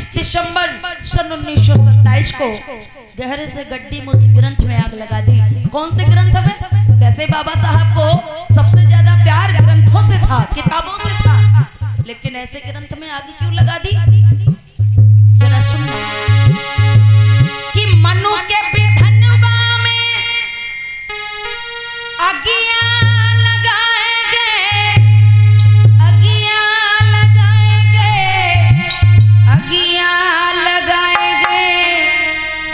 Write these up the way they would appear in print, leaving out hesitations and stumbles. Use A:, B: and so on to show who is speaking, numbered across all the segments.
A: 21 दिसंबर सन 1927 को गहरे से गड्डी में उस ग्रंथ में आग लगा दी। कौन से ग्रंथ में? वैसे बाबा साहब को सबसे ज्यादा प्यार ग्रंथों से था, किताबों से था, लेकिन ऐसे ग्रंथ में आग क्यों लगा दी? जरा सुन कि मनु के विधनवा में अगिया लगाएंगे, अगिया लगाएंगे, अगिया लगाएंगे,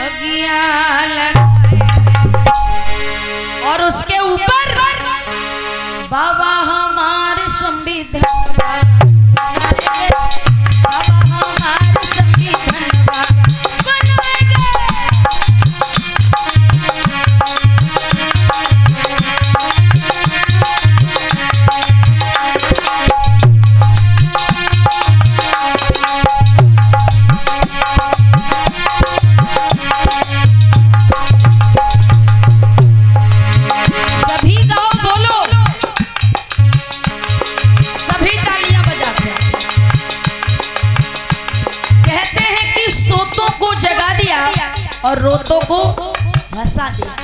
A: अगिया लगाएंगे, और उसके ऊपर बाबा हमारे संविधान, बाबा हमारे संविधान बनाएंगे। सभी गाओ, बोलो, सभी तालियां बजाते हैं। कहते हैं कि सोतों को जगा दिया और रोतों को हंसा दिया।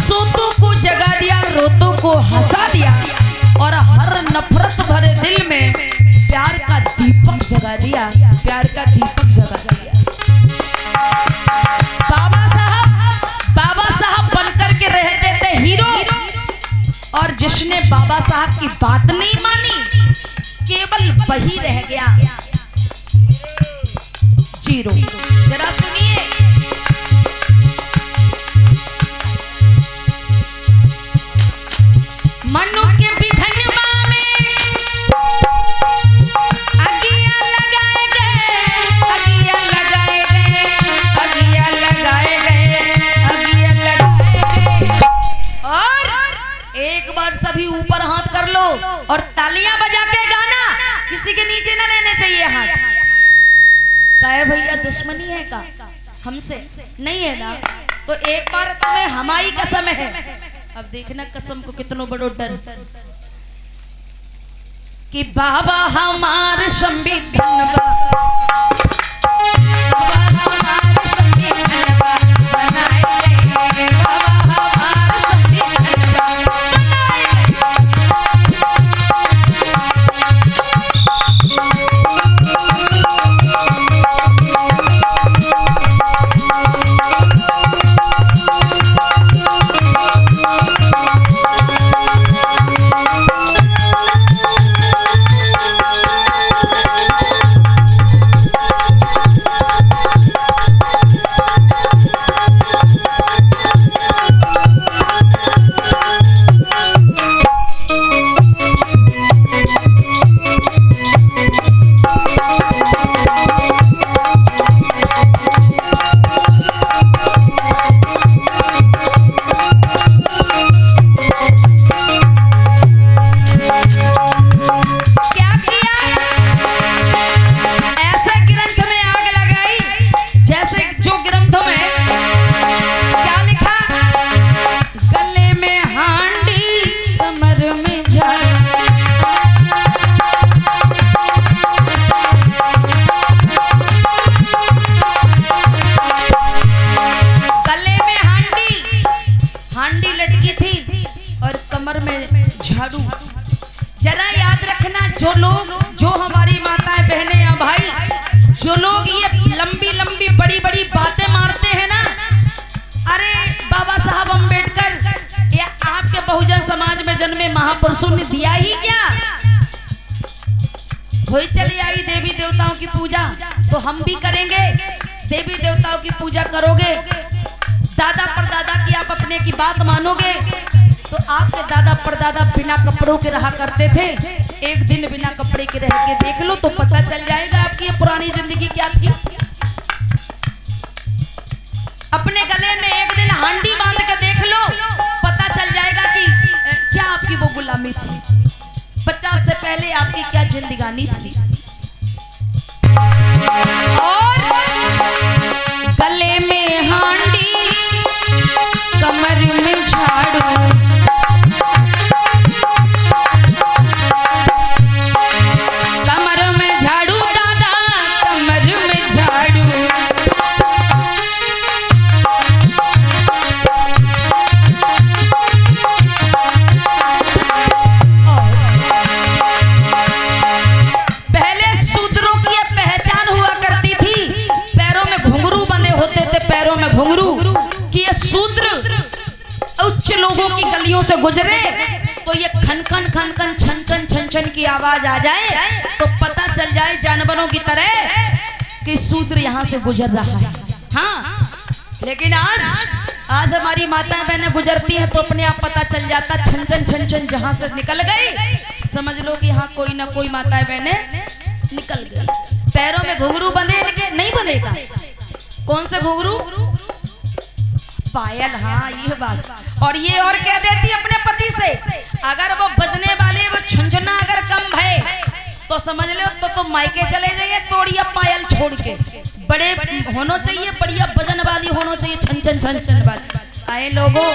A: सोतों को जगा दिया, रोतों को हंसा दिया, और हर नफरत भरे दिल में प्यार का दीपक जगा दिया, प्यार का दीपक जगा दिया। बाबा साहब बनकर के रहते थे हीरो, और जिसने बाबा साहब की बात नहीं मानी केवल वही रह गया जीरो। जरा सुनिए, मनु के विधनवा में अगिया लगाए गए, अगिया लगाए गए, अगिया लगाए गए, अगिया लगाए गए। और एक बार सभी ऊपर हाथ कर लो और तालियां बजा के गाना। किसी के नीचे ना रहने चाहिए हाथ। काहे भैया दुश्मनी है का हमसे? नहीं है ना? तो एक बार तुम्हें हमारी कसम है। अब देखना कसम को कितनो बड़ो डर कि बाबा हमारे संविधान, बाबा हमारे संविधान बनाएंगे, बाबा हमारे संविधान बनाएंगे। झाड़ू। जरा याद रखना, जो हमारी माताएं, बहनें या भाई, जो लोग ये लंबी लंबी बड़ी बड़ी बातें मारते हैं ना, अरे बाबा साहब अम्बेडकर या आपके बहुजन समाज में जन्मे महापुरुषों ने दिया ही क्या? वही चली आई देवी देवताओं की पूजा, तो हम भी करेंगे। देवी देवताओं की पूजा करोगे, दादा परदादा की आप अपने की बात मानोगे, तो आपके दादा परदादा बिना कपड़ों के रहा करते थे। एक दिन बिना कपड़े के रह के देख लो तो पता चल जाएगा आपकी ये पुरानी जिंदगी क्या थी। अपने गले में एक दिन हांडी बांध के देख लो, पता चल जाएगा कि क्या आपकी वो गुलामी थी, 50 से पहले आपकी क्या जिंदगानी थी। और गले में हांडी, कमर में झाड़ू, कमर में झाड़ू दादा, गलियों से गुजरे तो ये खनखन खनखन छन छन छन की आवाज आ जाए तो पता चल जाए जानवरों की तरह कि शूद्र यहाँ से गुजर रहा है। हाँ, लेकिन आज हमारी माताएं बहनें गुजरती हैं तो अपने आप पता चल जाता, छन छन जहाँ से निकल गई समझ लो कि यहाँ कोई ना कोई माताएं बहनें निकल गई। पैरों में घुंघरू बंधे इनके नहीं बंधेगा। कौन से घुंघरू? पायल। हाँ, ये बात। और ये और कह देती अपने पति से, अगर वो बजने वाले वो झुंझुना अगर कम है तो समझ लो तो मायके चले जाइए तोड़िया पायल छोड़ के। बड़े होना चाहिए, बढ़िया वजन वाली होना चाहिए, छन छन वाली। आए लोगों,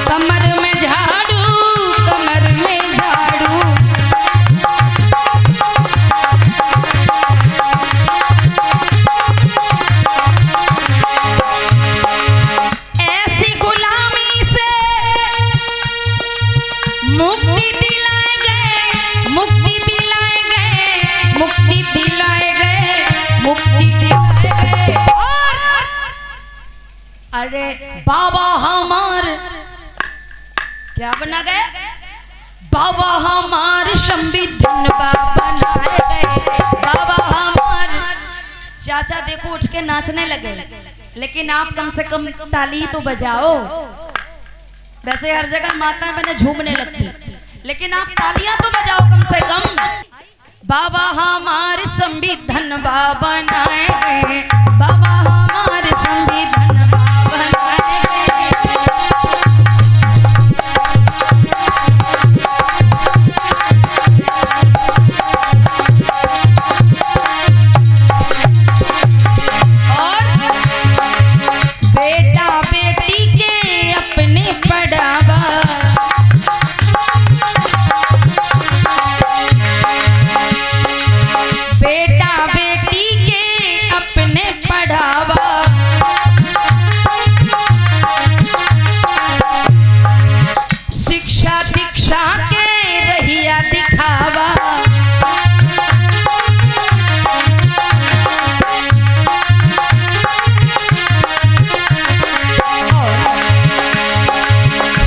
A: कमर में झाड़ू, कमर में झाड़ू, ऐसी गुलामी से मुक्ति दिलाए गए, मुक्ति दिलाए गए, मुक्ति दिलाए गए, मुक्ति दिलाए गए। और अरे बाबा हमार क्या बना गए? बाबा हमार संविधान बनाए गए। बाबा हमार चाचा देखो उठ के नाचने लगे, लेकिन आप कम से कम ताली तो बजाओ। वैसे हर जगह माता बहने झूमने लगती, लेकिन आप तालियां तो बजाओ कम से कम। बाबा हमारे संविधान बनाए गए, बाबा हमारे संविधान बनाए गए। और बेटा बेटी के अपने पढ़ावा, बेटा बेटी के अपने पढ़ावा, शिक्षा दीक्षा के रहिया दिखावा।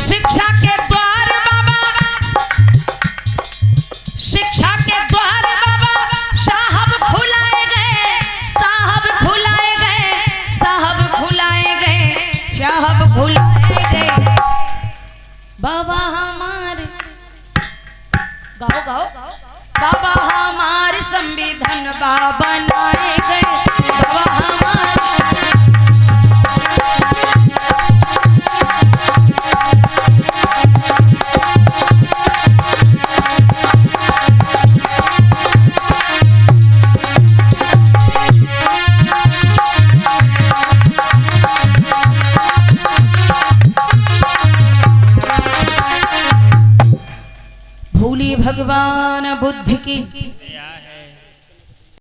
A: शिक्षा के द्वार बाबा, शिक्षा के द्वार बाबा साहब खुलाए गए, साहब खुलाए गए, साहब खुलाए गए, साहब खुलाए गए। बाबा हमारे गाओ गाओ, बाबा हमारे संविधान बनाए गए, बाबा हमारे। भूली भगवान बुद्ध की